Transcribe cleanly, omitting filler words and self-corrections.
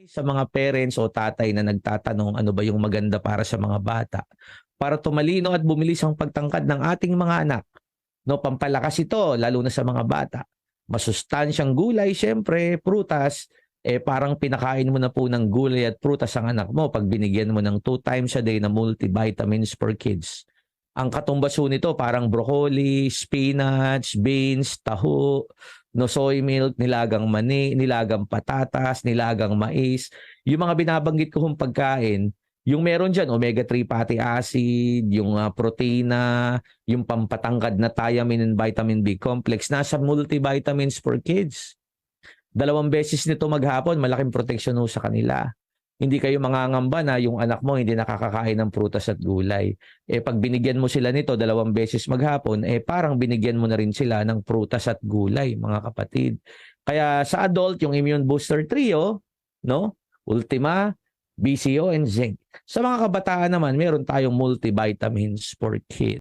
Sa mga parents o tatay na nagtatanong ano ba yung maganda para sa mga bata, para tumalino at bumilis ang pagtangkad ng ating mga anak. No, pampalakas ito lalo na sa mga bata. Masustansyang gulay, siyempre, prutas, parang pinakain mo na po ng gulay at prutas ang anak mo pag binigyan mo ng 2 times a day na multivitamins for kids. Ang katumbaso nito parang broccoli, spinach, beans, taho, no soy milk, nilagang mani, nilagang patatas, nilagang mais. Yung mga binabanggit ko hong pagkain, yung meron diyan omega-3 fatty acid, yung protina, yung pampatangkad na thiamine and vitamin B complex, nasa multivitamins for kids. 2 beses nito maghapon, malaking proteksyon ho sa kanila. Hindi kayo mangangamba na yung anak mo hindi nakakakain ng prutas at gulay. Pag binigyan mo sila nito 2 beses maghapon, parang binigyan mo na rin sila ng prutas at gulay, mga kapatid. Kaya sa adult, yung Immune Booster Trio, no? Ultima, BCO, and Zinc. Sa mga kabataan naman, meron tayong multivitamins for kids.